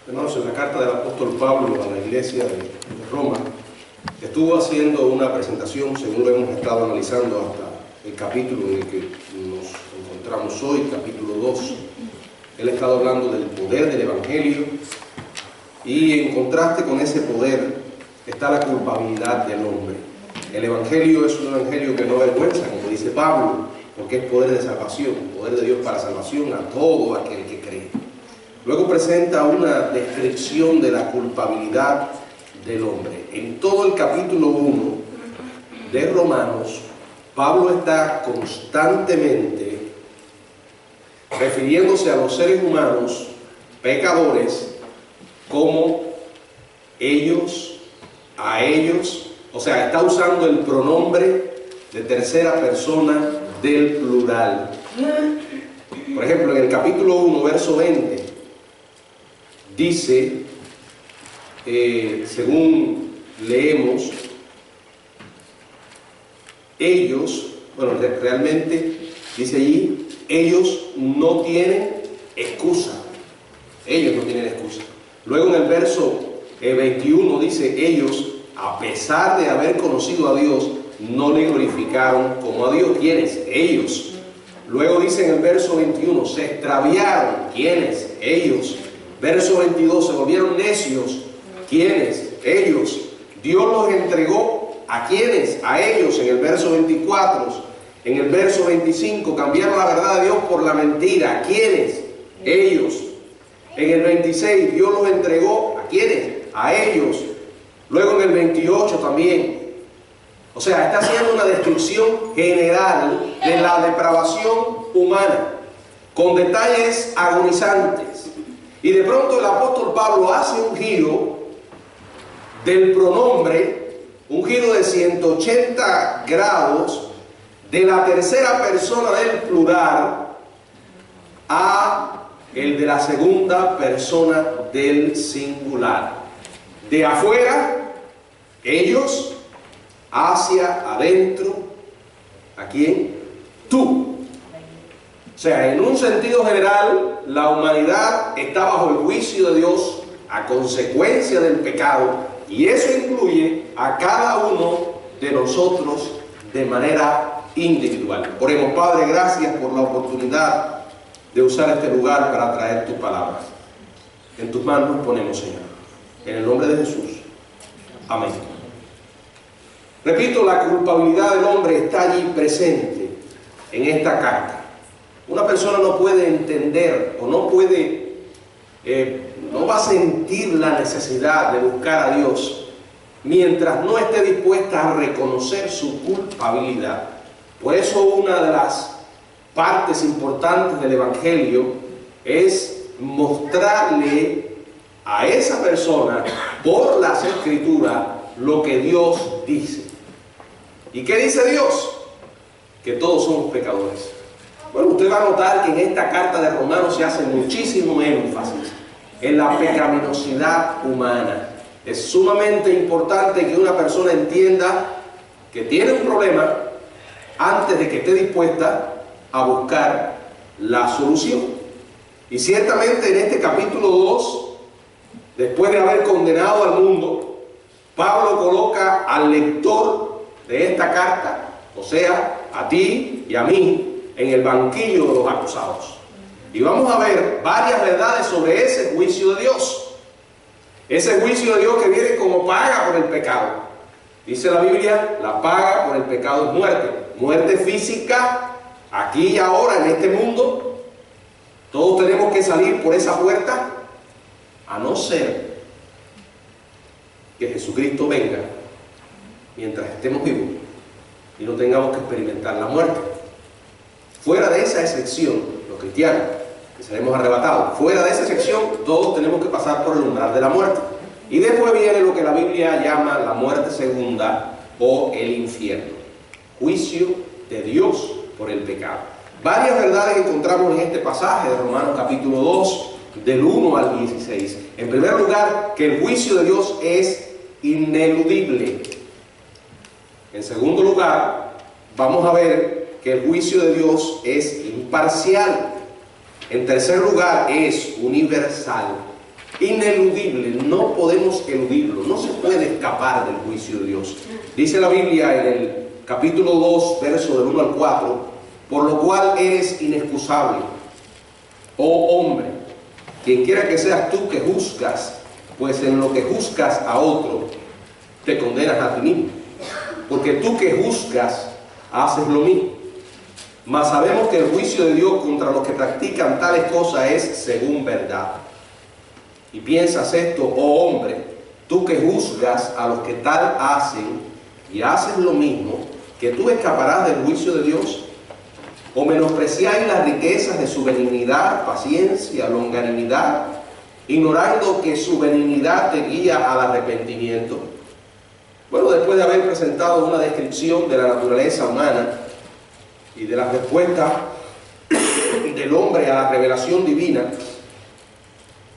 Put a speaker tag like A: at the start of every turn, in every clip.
A: Hermanos, en la carta del apóstol Pablo a la iglesia de Roma, estuvo haciendo una presentación, según lo hemos estado analizando hasta el capítulo en el que nos encontramos hoy, capítulo 2. Él ha estado hablando del poder del Evangelio y en contraste con ese poder está la culpabilidad del hombre. El Evangelio es un Evangelio que no avergüenza, como dice Pablo, porque es poder de salvación, poder de Dios para salvación a todo aquel que cree. Luego presenta una descripción de la culpabilidad del hombre. En todo el capítulo 1 de Romanos, Pablo está constantemente refiriéndose a los seres humanos pecadores como ellos, a ellos, o sea, está usando el pronombre de tercera persona del plural. Por ejemplo, en el capítulo 1, verso 20, dice, según leemos, ellos, bueno, realmente dice allí, ellos no tienen excusa. Ellos no tienen excusa. Luego en el verso 21 dice, ellos, a pesar de haber conocido a Dios, no le glorificaron como a Dios. ¿Quiénes? Ellos. Luego dice en el verso 21, se extraviaron. ¿Quiénes? Ellos. Verso 22, se volvieron necios. ¿Quiénes? Ellos. Dios los entregó. ¿A quiénes? A ellos. En el verso 24. En el verso 25, cambiaron la verdad de Dios por la mentira. ¿A quiénes? Ellos. En el 26, Dios los entregó. ¿A quiénes? A ellos. Luego en el 28 también. O sea, está haciendo una descripción general de la depravación humana, con detalles agonizantes. Y de pronto el apóstol Pablo hace un giro del pronombre, un giro de 180 grados, de la tercera persona del plural a el de la segunda persona del singular. De afuera, ellos, hacia adentro, ¿a quién? Tú. O sea, en un sentido general, la humanidad está bajo el juicio de Dios a consecuencia del pecado, y eso incluye a cada uno de nosotros de manera individual. Oremos. Padre, gracias por la oportunidad de usar este lugar para traer tus palabras. En tus manos nos ponemos, Señor. En el nombre de Jesús. Amén. Repito, la culpabilidad del hombre está allí presente en esta carta. Una persona no puede entender o no puede, no va a sentir la necesidad de buscar a Dios mientras no esté dispuesta a reconocer su culpabilidad. Por eso una de las partes importantes del Evangelio es mostrarle a esa persona por las Escrituras lo que Dios dice. ¿Y qué dice Dios? Que todos somos pecadores. Bueno, usted va a notar que en esta carta de Romanos se hace muchísimo énfasis en la pecaminosidad humana. Es sumamente importante que una persona entienda que tiene un problema antes de que esté dispuesta a buscar la solución. Y ciertamente en este capítulo 2, después de haber condenado al mundo, Pablo coloca al lector de esta carta, o sea, a ti y a mí, en el banquillo de los acusados. Y vamos a ver varias verdades sobre ese juicio de Dios. Ese juicio de Dios que viene como paga por el pecado. Dice la Biblia, la paga por el pecado es muerte. Muerte física, aquí y ahora, en este mundo. Todos tenemos que salir por esa puerta, a no ser que Jesucristo venga mientras estemos vivos y no tengamos que experimentar la muerte. Fuera de esa excepción, los cristianos, que seremos arrebatados, fuera de esa excepción, todos tenemos que pasar por el umbral de la muerte. Y después viene lo que la Biblia llama la muerte segunda o el infierno. Juicio de Dios por el pecado. Varias verdades encontramos en este pasaje de Romanos capítulo 2, del 1 al 16. En primer lugar, que el juicio de Dios es ineludible. En segundo lugar, vamos a ver que el juicio de Dios es imparcial. En tercer lugar, es universal. ineludible, no podemos eludirlo, no se puede escapar del juicio de Dios. Dice la Biblia en el capítulo 2, verso del 1 al 4, por lo cual eres inexcusable, oh hombre, quien quiera que seas tú que juzgas, pues en lo que juzgas a otro, te condenas a ti mismo, porque tú que juzgas, haces lo mismo. Mas sabemos que el juicio de Dios contra los que practican tales cosas es según verdad. Y piensas esto, oh hombre, tú que juzgas a los que tal hacen y haces lo mismo, que tú escaparás del juicio de Dios. O menospreciáis las riquezas de su benignidad, paciencia, longanimidad, ignorando que su benignidad te guía al arrepentimiento. Bueno, después de haber presentado una descripción de la naturaleza humana y de la respuesta del hombre a la revelación divina,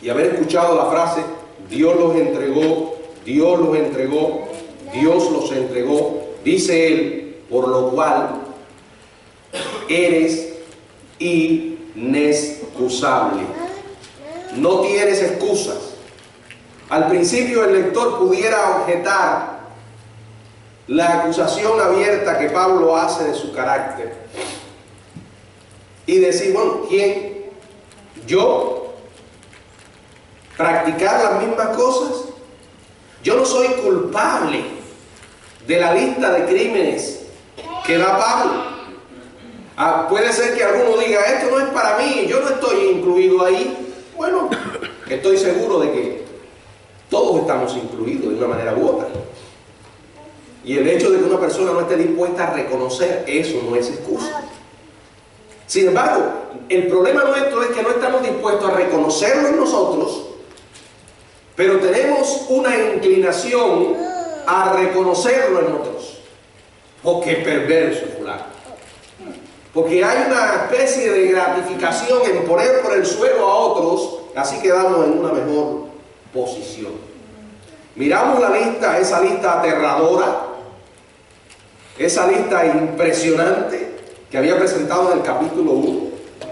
A: y haber escuchado la frase, Dios los entregó, Dios los entregó, Dios los entregó, dice él, por lo cual eres inexcusable. No tienes excusas. Al principio el lector pudiera objetar la acusación abierta que Pablo hace de su carácter y decir, bueno, ¿quién? ¿Yo? ¿Practicar las mismas cosas? Yo no soy culpable de la lista de crímenes que da Pablo. Puede ser que alguno diga, esto no es para mí, yo no estoy incluido ahí. Bueno, estoy seguro de que todos estamos incluidos de una manera u otra. Y el hecho de que una persona no esté dispuesta a reconocer eso no es excusa. Sin embargo, el problema nuestro es que no estamos dispuestos a reconocerlo en nosotros, pero tenemos una inclinación a reconocerlo en otros. Oh, qué perverso fulano. Porque hay una especie de gratificación en poner por el suelo a otros, así quedamos en una mejor posición. Miramos la lista, esa lista aterradora, esa lista impresionante que había presentado en el capítulo 1,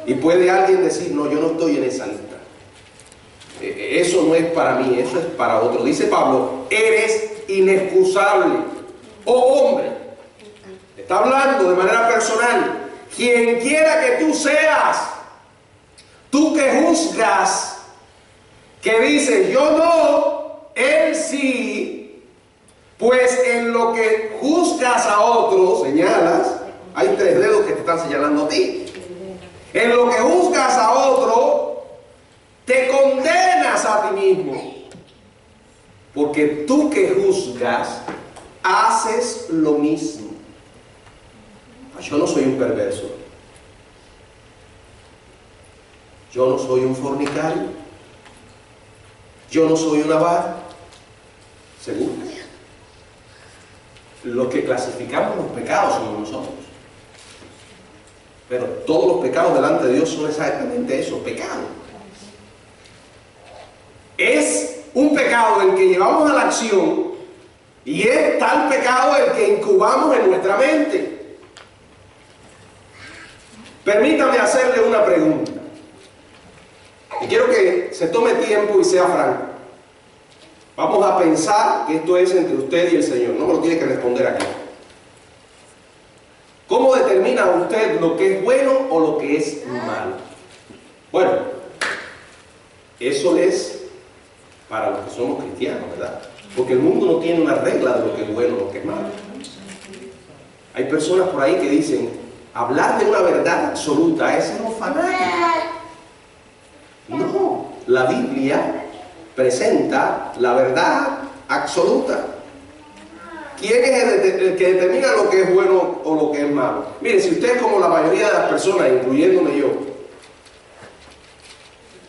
A: y puede alguien decir, no, yo no estoy en esa lista. Eso no es para mí, eso es para otro. Dice Pablo, eres inexcusable, oh hombre. Está hablando de manera personal. Quien quiera que tú seas, tú que juzgas, que dices, yo no, él sí, pues en lo que juzgas a otros, señalas, hay 3 dedos que te están señalando a ti. En lo que juzgas a otro, te condenas a ti mismo. Porque tú que juzgas, haces lo mismo. Yo no soy un perverso. Yo no soy un fornicario. Yo no soy un avaro. Seguro. Los que clasificamos los pecados somos nosotros. Pero todos los pecados delante de Dios son exactamente eso, pecados. Es un pecado el que llevamos a la acción y es tal pecado el que incubamos en nuestra mente. Permítame hacerle una pregunta. Y quiero que se tome tiempo y sea franco. Vamos a pensar que esto es entre usted y el Señor. No me lo tiene que responder aquí. ¿Cómo determina usted lo que es bueno o lo que es malo? Bueno, eso es para los que somos cristianos, ¿verdad? Porque el mundo no tiene una regla de lo que es bueno o lo que es malo. Hay personas por ahí que dicen, hablar de una verdad absoluta es ser un fanático. No, la Biblia presenta la verdad absoluta. ¿Quién es el que determina lo que es bueno o lo que es malo? Mire, si usted, como la mayoría de las personas, incluyéndome yo,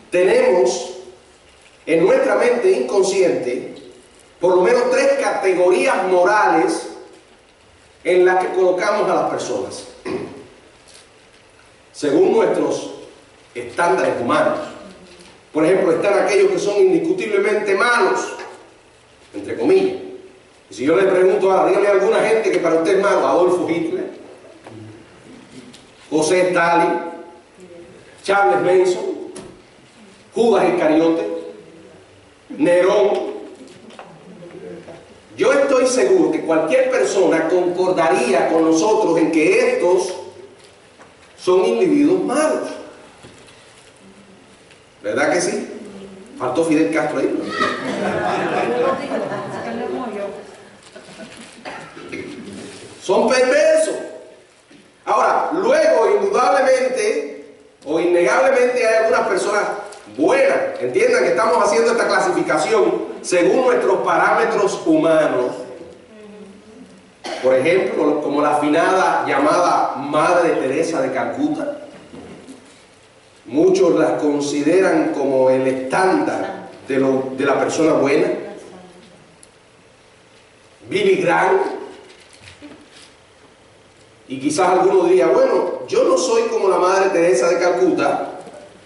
A: tenemos en nuestra mente inconsciente por lo menos 3 categorías morales en las que colocamos a las personas según nuestros estándares humanos. Por ejemplo, están aquellos que son indiscutiblemente malos, entre comillas. Y si yo le pregunto ahora, dígame alguna gente que para usted es malo: Adolfo Hitler, José Stalin, Charles Manson, Judas Iscariote. Nerón. Yo estoy seguro que cualquier persona concordaría con nosotros en que estos son individuos malos. ¿Verdad que sí? Faltó Fidel Castro ahí. Son perversos. Ahora, luego, indudablemente o innegablemente hay algunas personas buenas. Entiendan que estamos haciendo esta clasificación según nuestros parámetros humanos. Por ejemplo, como la afinada llamada Madre Teresa de Calcuta. Muchos la consideran como el estándar de la persona buena. Billy Graham. Y quizás alguno diría, bueno, yo no soy como la Madre Teresa de Calcuta,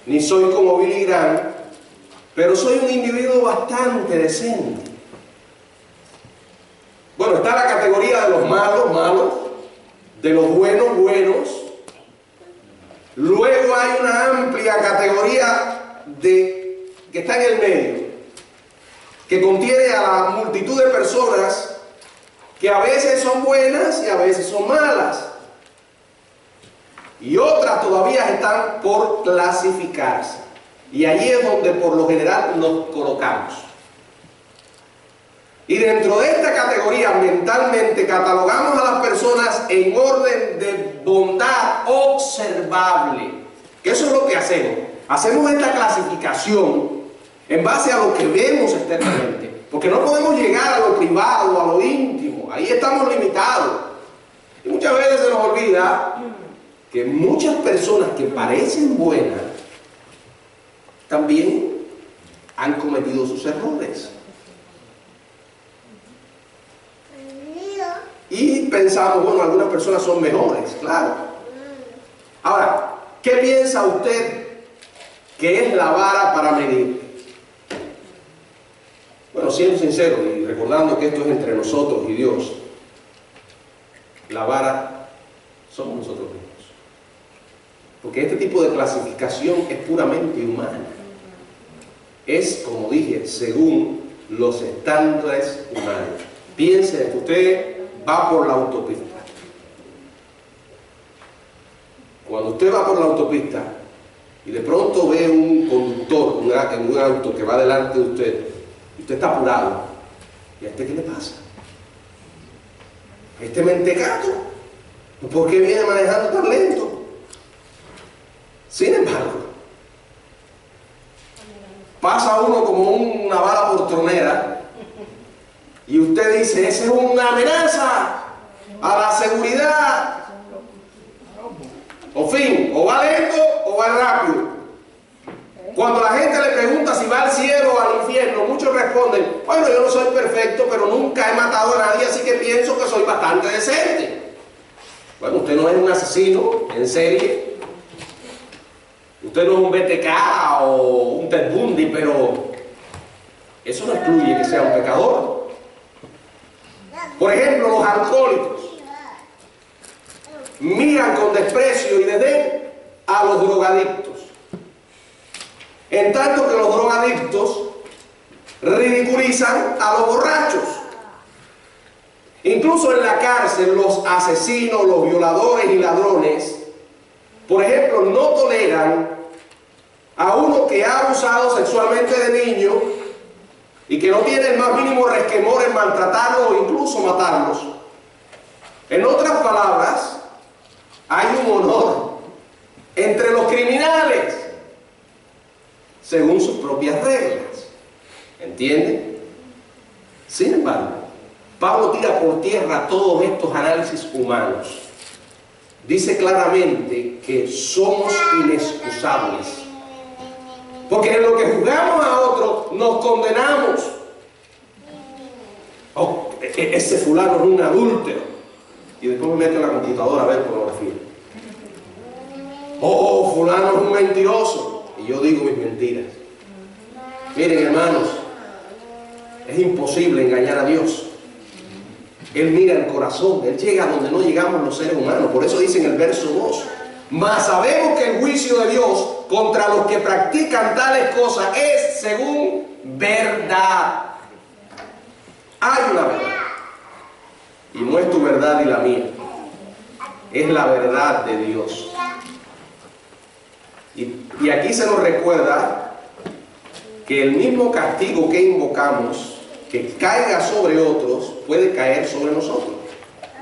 A: ni soy como Billy Graham, pero soy un individuo bastante decente. Bueno, está la categoría de los malos, malos, de los buenos, buenos. Luego hay una amplia categoría que está en el medio, que contiene a la multitud de personas que a veces son buenas y a veces son malas. Y otras todavía están por clasificarse. Y allí es donde por lo general nos colocamos. Y dentro de esta categoría mentalmente catalogamos a las personas en orden de bondad observable. Que eso es lo que hacemos. Hacemos esta clasificación en base a lo que vemos externamente. Porque no podemos llegar a lo privado, a lo íntimo. Ahí estamos limitados. Y muchas veces se nos olvida que muchas personas que parecen buenas también han cometido sus errores. Y pensamos, bueno, algunas personas son mejores, claro. Ahora, ¿qué piensa usted que es la vara para medir? Bueno, siendo sincero y recordando que esto es entre nosotros y Dios, la vara somos nosotros mismos. Porque este tipo de clasificación es puramente humana. Es, como dije, según los estándares humanos. Piense que usted va por la autopista. Cuando usted va por la autopista y de pronto ve un conductor en un auto que va delante de usted, y usted está apurado, ¿y a usted qué le pasa? Este mentecato, ¿por qué viene manejando tan lento? Sin embargo, pasa uno como una bala portronera y usted dice, esa es una amenaza a la seguridad. O fin, o va lento o va rápido. Cuando la gente le pregunta si va al cielo o al infierno, muchos responden, bueno, yo no soy perfecto, pero nunca he matado a nadie, así que pienso que soy bastante decente. Bueno, usted no es un asesino en serie, usted no es un BTK o un Ted Bundy, pero eso no excluye que sea un pecador. Por ejemplo, los alcohólicos miran con desprecio y desdén a los drogadictos, en tanto que los drogadictos ridiculizan a los borrachos. Incluso en la cárcel, los asesinos, los violadores y ladrones, por ejemplo, no toleran a uno que ha abusado sexualmente de niños y que no tiene el más mínimo resquemor en maltratarlos o incluso matarlos. En otras palabras, hay un honor entre los criminales según sus propias reglas. ¿Entienden? Sin embargo, Pablo tira por tierra todos estos análisis humanos. Dice claramente que somos inexcusables. Porque en lo que juzgamos a otros nos condenamos. Oh, ese fulano es un adúltero. Y después me meto en la computadora a ver pornografía. Oh, fulano es un mentiroso. Y yo digo mis mentiras. Miren, hermanos, es imposible engañar a Dios. Él mira el corazón, Él llega a donde no llegamos los seres humanos. Por eso dice en el verso 2, Mas sabemos que el juicio de Dios contra los que practican tales cosas es según verdad. Hay una verdad. Y no es tu verdad y la mía. Es la verdad de Dios. Y aquí se nos recuerda que el mismo castigo que invocamos, que caiga sobre otros, puede caer sobre nosotros.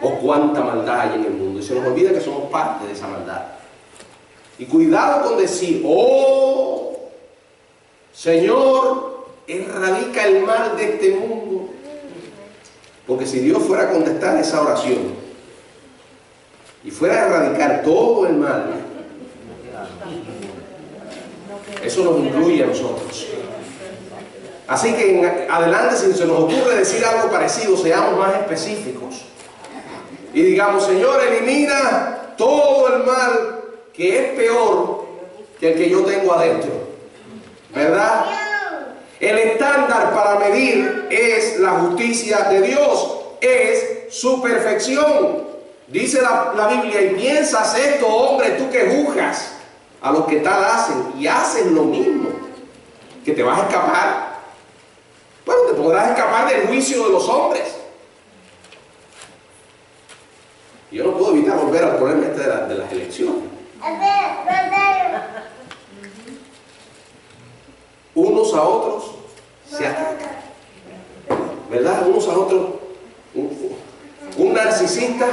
A: O cuánta maldad hay en el mundo. Y se nos olvida que somos parte de esa maldad. Y cuidado con decir, oh, Señor, erradica el mal de este mundo. Porque si Dios fuera a contestar esa oración y fuera a erradicar todo el mal, eso nos incluye a nosotros. Así que en adelante, si se nos ocurre decir algo parecido, seamos más específicos. Y digamos, Señor, elimina todo el mal que es peor que el que yo tengo adentro. ¿Verdad? El estándar para medir es la justicia de Dios, es su perfección. Dice la Biblia, y piensas esto, hombre, tú que juzgas a los que tal hacen, y hacen lo mismo, que te vas a escapar. Bueno, te podrás escapar del juicio de los hombres. Yo no puedo evitar volver al problema este de las elecciones. Unos a otros se atacan, ¿verdad? Unos a otros, un narcisista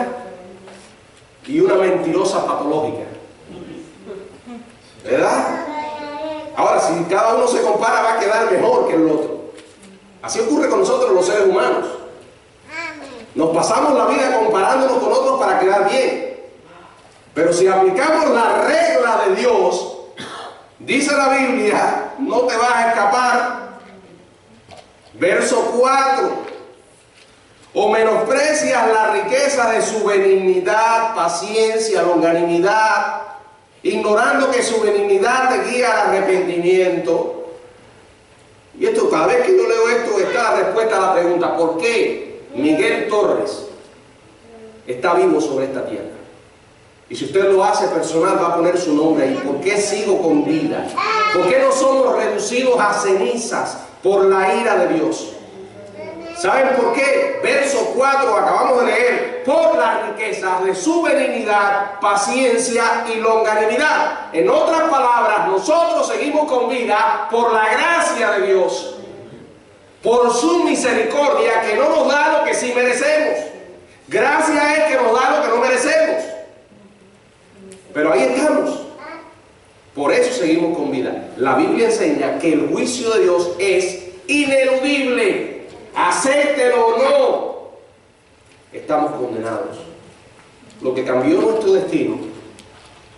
A: y una mentirosa patológica, ¿verdad? Ahora, si cada uno se compara, va a quedar mejor que el otro. Así ocurre con nosotros los seres humanos. Nos pasamos la vida comparándonos con otros para quedar bien. Pero si aplicamos la regla de Dios, dice la Biblia, no te vas a escapar. Verso 4. O menosprecias la riqueza de su benignidad, paciencia, longanimidad, ignorando que su benignidad te guía al arrepentimiento. Y esto, cada vez que yo leo esto, está la respuesta a la pregunta, ¿por qué Miguel Torres está vivo sobre esta tierra? Y si usted lo hace personal, va a poner su nombre ahí. ¿Por qué sigo con vida? ¿Por qué no somos reducidos a cenizas por la ira de Dios? ¿Saben por qué? Verso 4, acabamos de leer, por las riquezas de su benignidad, paciencia y longanimidad. En otras palabras, nosotros seguimos con vida por la gracia de Dios, por su misericordia, que no nos da lo que sí merecemos. Gracia es que nos da lo que no merecemos. Pero ahí estamos. Por eso seguimos con vida. La Biblia enseña que el juicio de Dios es ineludible. Acéptelo o no, estamos condenados. Lo que cambió nuestro destino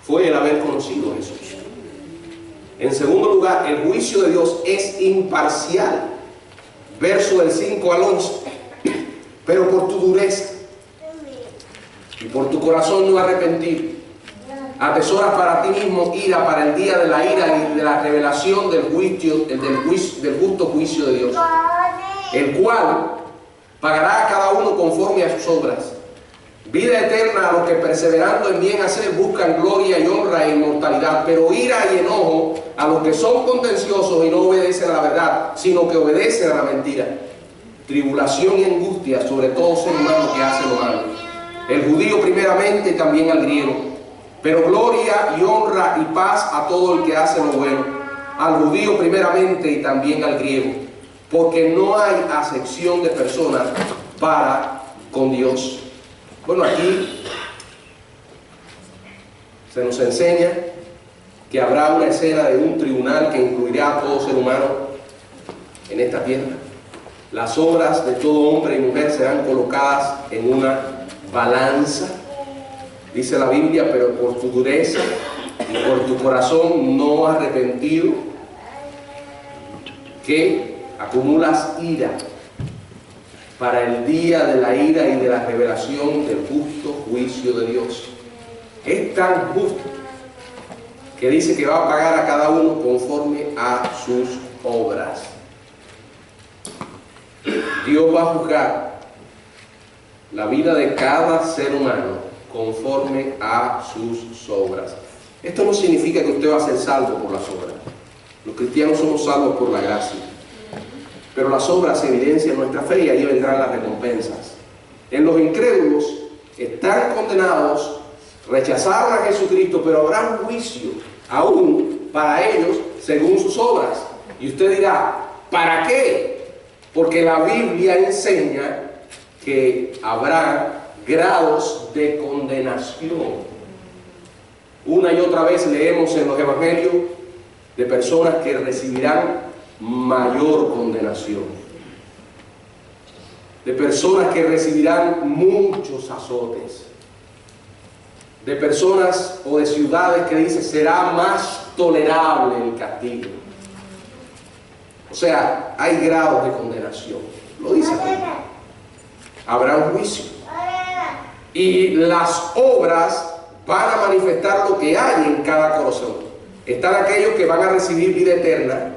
A: fue el haber conocido a Jesús. En segundo lugar, el juicio de Dios es imparcial. Verso del 5 al 11. Pero por tu dureza y por tu corazón no arrepentido, atesoras para ti mismo ira para el día de la ira y de la revelación del justo juicio de Dios, el cual pagará a cada uno conforme a sus obras. Vida eterna a los que perseverando en bien hacer buscan gloria y honra e inmortalidad, pero ira y enojo a los que son contenciosos y no obedecen a la verdad, sino que obedecen a la mentira. Tribulación y angustia sobre todo ser humano que hace lo malo, el judío primeramente y también al griego, pero gloria y honra y paz a todo el que hace lo bueno, al judío primeramente y también al griego, porque no hay acepción de personas para con Dios. Bueno, aquí se nos enseña que habrá una escena de un tribunal que incluirá a todo ser humano en esta tierra. Las obras de todo hombre y mujer serán colocadas en una balanza, dice la Biblia, pero por tu dureza y por tu corazón no arrepentido, que acumulas ira para el día de la ira y de la revelación del justo juicio de Dios. Es tan justo que dice que va a pagar a cada uno conforme a sus obras. Dios va a juzgar la vida de cada ser humano conforme a sus obras. Esto no significa que usted va a ser salvo por las obras. Los cristianos somos salvos por la gracia. Pero las obras evidencian nuestra fe y ahí vendrán las recompensas. En los incrédulos están condenados, rechazaron a Jesucristo, pero habrá un juicio aún para ellos según sus obras. Y usted dirá, ¿para qué? Porque la Biblia enseña que habrá grados de condenación. Una y otra vez leemos en los evangelios de personas que recibirán mayor condenación, de personas que recibirán muchos azotes, de personas o de ciudades que dice será más tolerable el castigo. O sea, hay grados de condenación, lo dice aquí. Habrá un juicio y las obras van a manifestar lo que hay en cada corazón. Están aquellos que van a recibir vida eterna.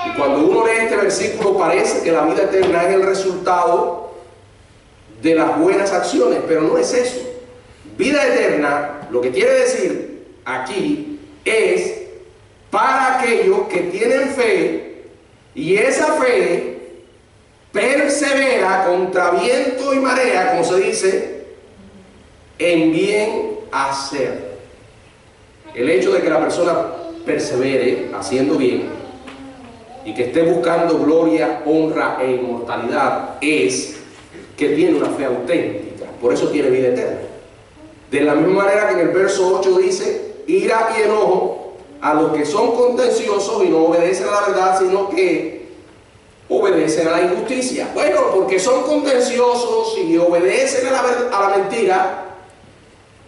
A: Y cuando uno lee este versículo parece que la vida eterna es el resultado de las buenas acciones, pero no es eso. Vida eterna, lo que quiere decir aquí, es para aquellos que tienen fe y esa fe persevera contra viento y marea, como se dice, en bien hacer. El hecho de que la persona persevere haciendo bien y que esté buscando gloria, honra e inmortalidad es que tiene una fe auténtica, por eso tiene vida eterna. De la misma manera que en el verso 8 dice, ira y enojo a los que son contenciosos y no obedecen a la verdad, sino que obedecen a la injusticia. Bueno, porque son contenciosos y obedecen a la mentira,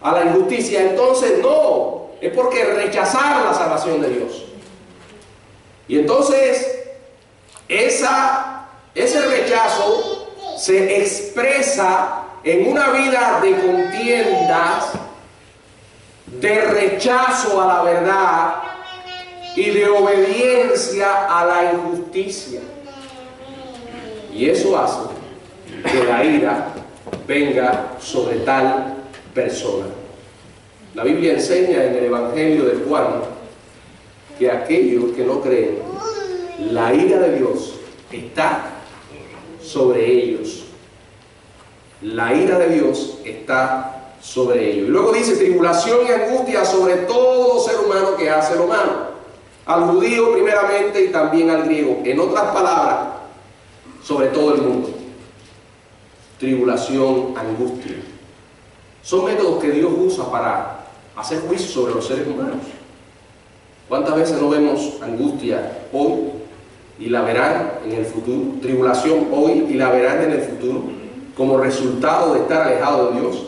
A: a la injusticia, entonces no, es porque rechazaron la salvación de Dios. Y entonces ese rechazo se expresa en una vida de contiendas, de rechazo a la verdad y de obediencia a la injusticia. Y eso hace que la ira venga sobre tal persona. La Biblia enseña en el Evangelio de Juan que aquellos que no creen, la ira de Dios está sobre ellos. La ira de Dios está sobre ellos. Y luego dice, tribulación y angustia sobre todo ser humano que hace lo malo. Al judío primeramente y también al griego. En otras palabras, sobre todo el mundo. Tribulación, angustia. Son métodos que Dios usa para hacer juicio sobre los seres humanos. ¿Cuántas veces no vemos angustia hoy y la verán en el futuro? Tribulación hoy y la verán en el futuro como resultado de estar alejado de Dios.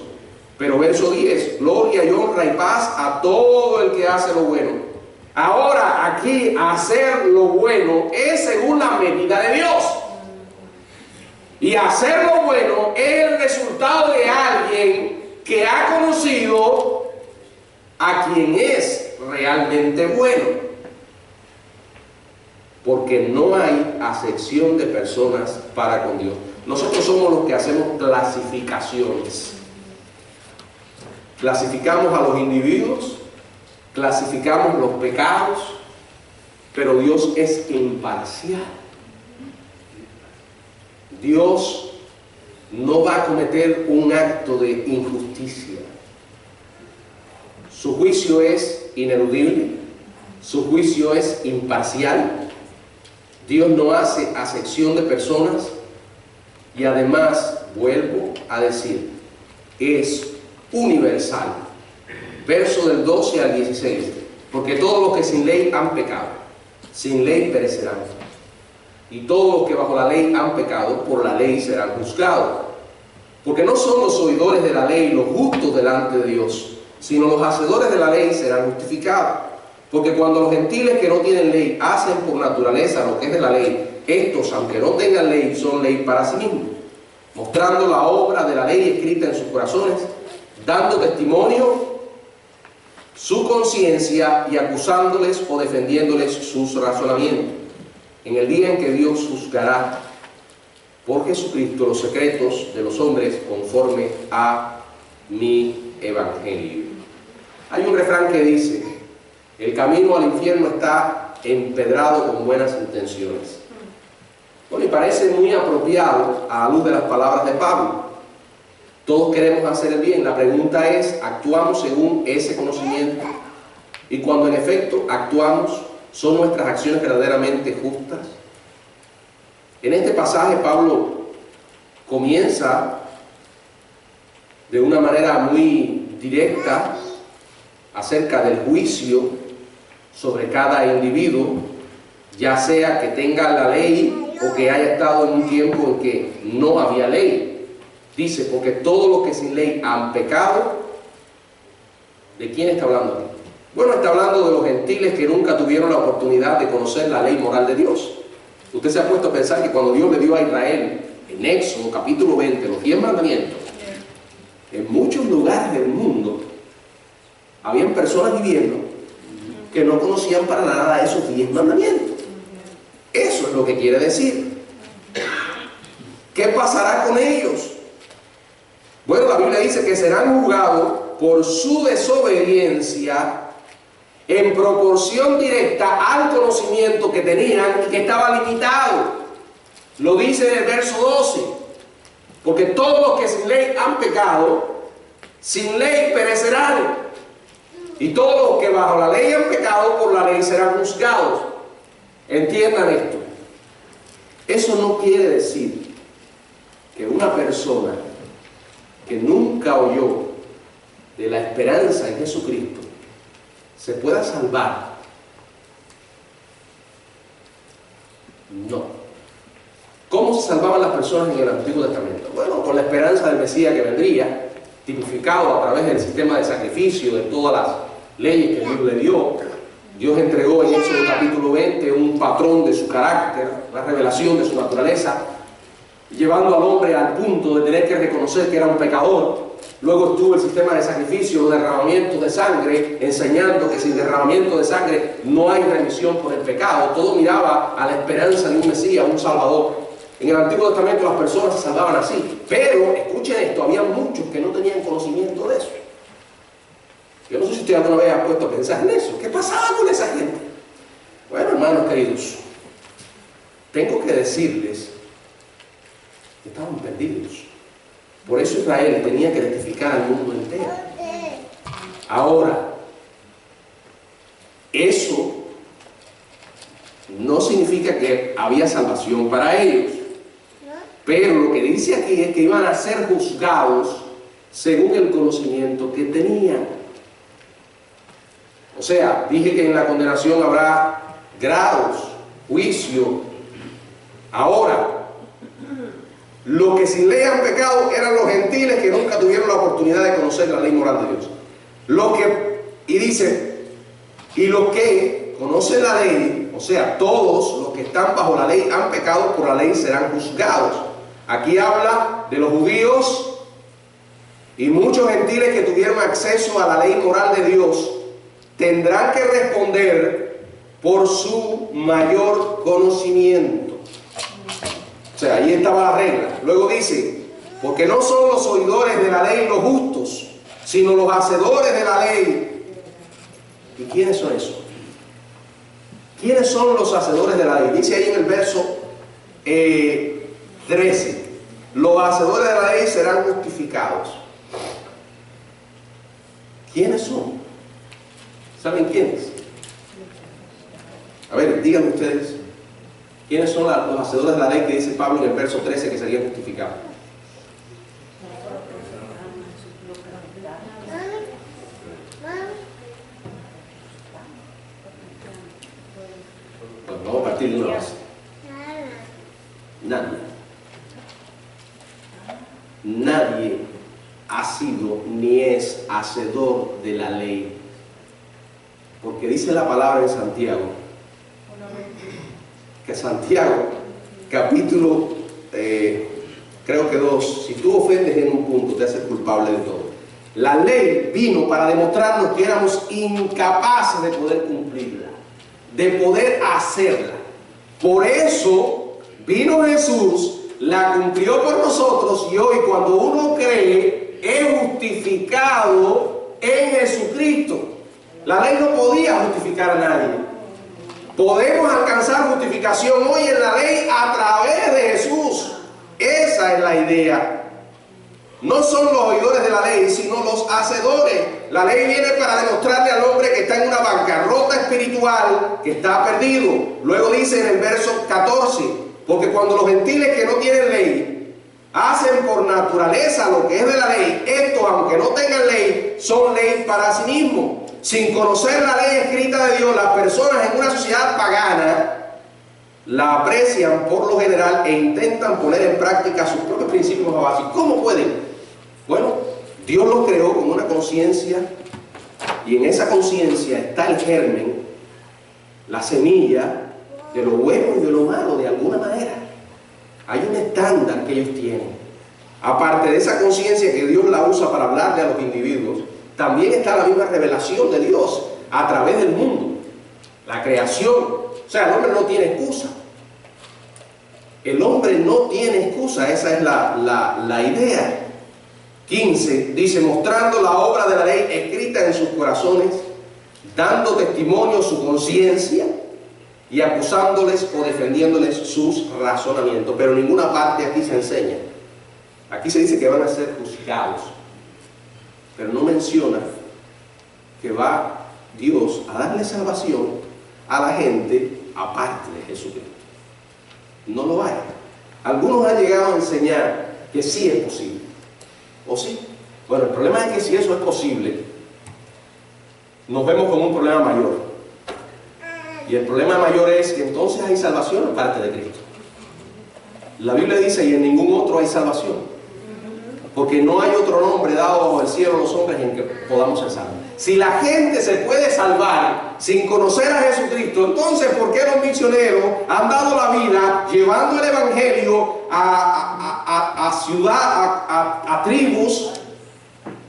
A: Pero verso 10, gloria y honra y paz a todo el que hace lo bueno. Ahora aquí hacer lo bueno es según la medida de Dios. Y hacer lo bueno es el resultado de alguien que ha conocido a quien es realmente bueno. Porque no hay acepción de personas para con Dios. Nosotros somos los que hacemos clasificaciones. Clasificamos a los individuos, clasificamos los pecados, pero Dios es imparcial. Dios no va a cometer un acto de injusticia. Su juicio es ineludible, su juicio es imparcial. Dios no hace acepción de personas y además, vuelvo a decir, es universal. Verso del 12 al 16. Porque todos los que sin ley han pecado, sin ley perecerán. Y todos los que bajo la ley han pecado, por la ley serán juzgados. Porque no son los oidores de la ley los justos delante de Dios, sino los hacedores de la ley serán justificados. Porque cuando los gentiles que no tienen ley hacen por naturaleza lo que es de la ley, estos, aunque no tengan ley, son ley para sí mismos, mostrando la obra de la ley escrita en sus corazones, dando testimonio su conciencia y acusándoles o defendiéndoles sus razonamientos. En el día en que Dios juzgará por Jesucristo los secretos de los hombres conforme a mi evangelio. Hay un refrán que dice, El camino al infierno está empedrado con buenas intenciones. Bueno, y parece muy apropiado a la luz de las palabras de Pablo. Todos queremos hacer el bien. La pregunta es, ¿actuamos según ese conocimiento? Y cuando en efecto actuamos, ¿son nuestras acciones verdaderamente justas? En este pasaje Pablo comienza de una manera muy directa acerca del juicio sobre cada individuo, ya sea que tenga la ley o que haya estado en un tiempo en que no había ley. Dice, porque todos los que sin ley han pecado. ¿De quién está hablando aquí? Bueno, está hablando de los gentiles que nunca tuvieron la oportunidad de conocer la ley moral de Dios. Usted se ha puesto a pensar que cuando Dios le dio a Israel, en Éxodo capítulo 20, los 10 mandamientos, en muchos lugares del mundo, habían personas viviendo que no conocían para nada esos 10 mandamientos. Eso es lo que quiere decir. ¿Qué pasará con ellos? Bueno, la Biblia dice que serán juzgados por su desobediencia en proporción directa al conocimiento que tenían y que estaba limitado. Lo dice en el verso 12. Porque todos los que sin ley han pecado, sin ley perecerán. Y todos los que bajo la ley han pecado, por la ley serán juzgados. Entiendan esto. Eso no quiere decir que una persona que nunca oyó de la esperanza en Jesucristo se pueda salvar. No. ¿Cómo se salvaban las personas en el Antiguo Testamento? Bueno, con la esperanza del Mesías que vendría, tipificado a través del sistema de sacrificio, de todas las leyes que Dios le dio. Dios entregó en Éxodo capítulo 20 un patrón de su carácter, una revelación de su naturaleza, llevando al hombre al punto de tener que reconocer que era un pecador. Luego estuvo el sistema de sacrificio, los derramamientos de sangre, enseñando que sin derramamiento de sangre no hay remisión por el pecado. Todo miraba a la esperanza de un Mesías, un Salvador. En el Antiguo Testamento las personas se salvaban así. Pero, escuchen esto, había muchos que no tenían conocimiento de eso. Yo no sé si usted alguna vez ha puesto a pensar en eso. ¿Qué pasaba con esa gente? Bueno, hermanos queridos, tengo que decirles que estaban perdidos. Por eso Israel tenía que testificar al mundo entero. Ahora, eso no significa que había salvación para ellos. Pero lo que dice aquí es que iban a ser juzgados según el conocimiento que tenían. O sea, dije que en la condenación habrá grados, juicio. Ahora, los que sin ley han pecado eran los gentiles que nunca tuvieron la oportunidad de conocer la ley moral de Dios. Y dice, y los que conocen la ley, o sea, todos los que están bajo la ley han pecado, por la ley serán juzgados. Aquí habla de los judíos y muchos gentiles que tuvieron acceso a la ley moral de Dios tendrán que responder por su mayor conocimiento. O sea, ahí estaba la regla. Luego dice, porque no son los oidores de la ley los justos, sino los hacedores de la ley. ¿Y quiénes son esos? ¿Quiénes son los hacedores de la ley? Dice ahí en el verso 13, los hacedores de la ley serán justificados. ¿Quiénes son? ¿Saben quiénes? A ver, díganme ustedes. ¿Quiénes son los hacedores de la ley que dice Pablo en el verso 13 que serían justificados? Pues vamos a partir de una base. Nadie. Nadie ha sido ni es hacedor de la ley. Porque dice la palabra en Santiago, que Santiago, capítulo, creo que 2, si tú ofendes en un punto, te haces culpable de todo. La ley vino para demostrarnos que éramos incapaces de poder cumplirla, de poder hacerla. Por eso vino Jesús, la cumplió por nosotros y hoy cuando uno cree, es justificado en Jesucristo. La ley no podía justificar a nadie. Podemos alcanzar justificación hoy en la ley a través de Jesús. Esa es la idea. No son los oidores de la ley, sino los hacedores. La ley viene para demostrarle al hombre que está en una bancarrota espiritual, que está perdido. Luego dice en el verso 14, porque cuando los gentiles que no tienen ley hacen por naturaleza lo que es de la ley, estos, aunque no tengan ley, son ley para sí mismos. Sin conocer la ley escrita de Dios, las personas en una sociedad pagana la aprecian por lo general e intentan poner en práctica sus propios principios básicos. ¿Cómo pueden? Bueno, Dios los creó con una conciencia, y en esa conciencia está el germen, la semilla de lo bueno y de lo malo, de alguna manera. Hay un estándar que ellos tienen. Aparte de esa conciencia que Dios la usa para hablarle a los individuos, también está la misma revelación de Dios a través del mundo, la creación. O sea, el hombre no tiene excusa. El hombre no tiene excusa, esa es la idea. 15, dice, mostrando la obra de la ley escrita en sus corazones, dando testimonio su conciencia y acusándoles o defendiéndoles sus razonamientos. Pero en ninguna parte aquí se enseña. Aquí se dice que van a ser juzgados, pero no menciona que va Dios a darle salvación a la gente aparte de Jesucristo. No lo hay. Algunos han llegado a enseñar que sí es posible. ¿O sí? Bueno, el problema es que si eso es posible, nos vemos con un problema mayor. Y el problema mayor es que entonces hay salvación aparte de Cristo. La Biblia dice, y en ningún otro hay salvación. Porque no hay otro nombre dado bajo el cielo a los hombres en que podamos ser salvos. Si la gente se puede salvar sin conocer a Jesucristo, entonces ¿por qué los misioneros han dado la vida llevando el evangelio a tribus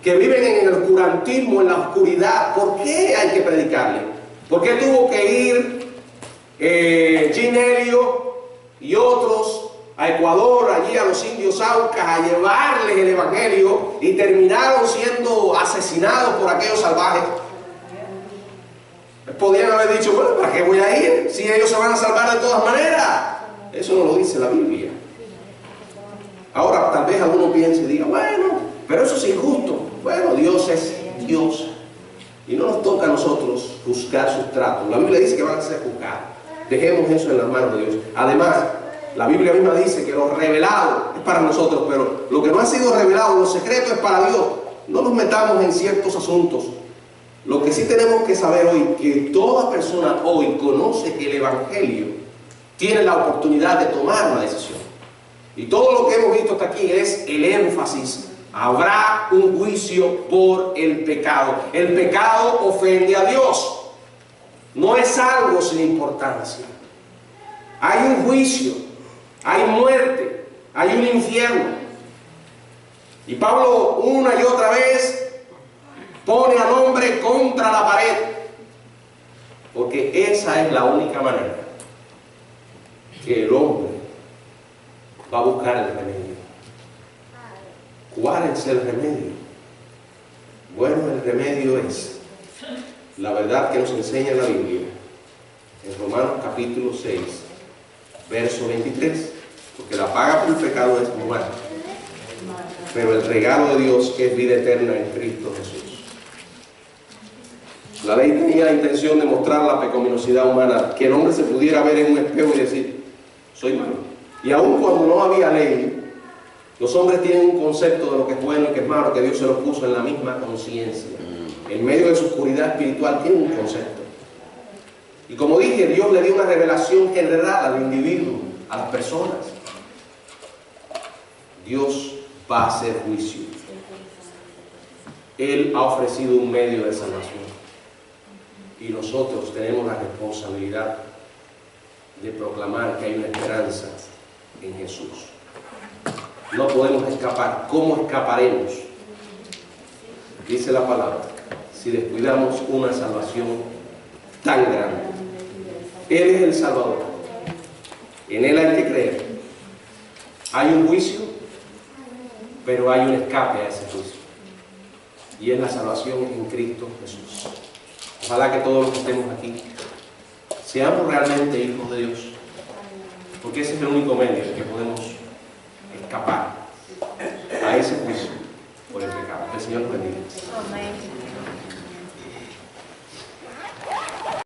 A: que viven en el oscurantismo, en la oscuridad? ¿Por qué hay que predicarle? ¿Por qué tuvo que ir Ginelio y otros a Ecuador, allí a los indios Aucas, a llevarles el evangelio y terminaron siendo asesinados por aquellos salvajes? Podrían haber dicho, bueno, ¿para qué voy a ir si ellos se van a salvar de todas maneras? Eso no lo dice la Biblia. Ahora tal vez alguno piense y diga, bueno, pero eso es injusto. Bueno, Dios es Dios y no nos toca a nosotros juzgar sus tratos. La Biblia dice que van a ser juzgados. Dejemos eso en las manos de Dios. Además, la Biblia misma dice que lo revelado es para nosotros, pero lo que no ha sido revelado, lo secreto, es para Dios. No nos metamos en ciertos asuntos. Lo que sí tenemos que saber hoy, que toda persona hoy conoce que el evangelio tiene la oportunidad de tomar una decisión. Y todo lo que hemos visto hasta aquí es el énfasis. Habrá un juicio por el pecado. El pecado ofende a Dios. No es algo sin importancia. Hay un juicio, hay muerte, hay un infierno. Y Pablo una y otra vez pone al hombre contra la pared, porque esa es la única manera que el hombre va a buscar el remedio. ¿Cuál es el remedio? Bueno, el remedio es la verdad que nos enseña la Biblia en Romanos capítulo 6, verso 23, porque la paga por el pecado es muerte, pero el regalo de Dios es vida eterna en Cristo Jesús. La ley tenía la intención de mostrar la pecaminosidad humana, que el hombre se pudiera ver en un espejo y decir, soy malo. Y aun cuando no había ley, los hombres tienen un concepto de lo que es bueno y que es malo, que Dios se lo puso en la misma conciencia. En medio de su oscuridad espiritual tiene un concepto. Y como dije, Dios le dio una revelación general al individuo, a las personas. Dios va a hacer juicio. Él ha ofrecido un medio de salvación. Y nosotros tenemos la responsabilidad de proclamar que hay una esperanza en Jesús. No podemos escapar. ¿Cómo escaparemos? Dice la palabra, si descuidamos una salvación tan grande. Él es el Salvador. En Él hay que creer. Hay un juicio, pero hay un escape a ese juicio. Y es la salvación en Cristo Jesús. Ojalá que todos los que estemos aquí seamos realmente hijos de Dios, porque ese es el único medio en que podemos escapar a ese juicio por el pecado. Que el Señor nos bendiga.
B: Amén.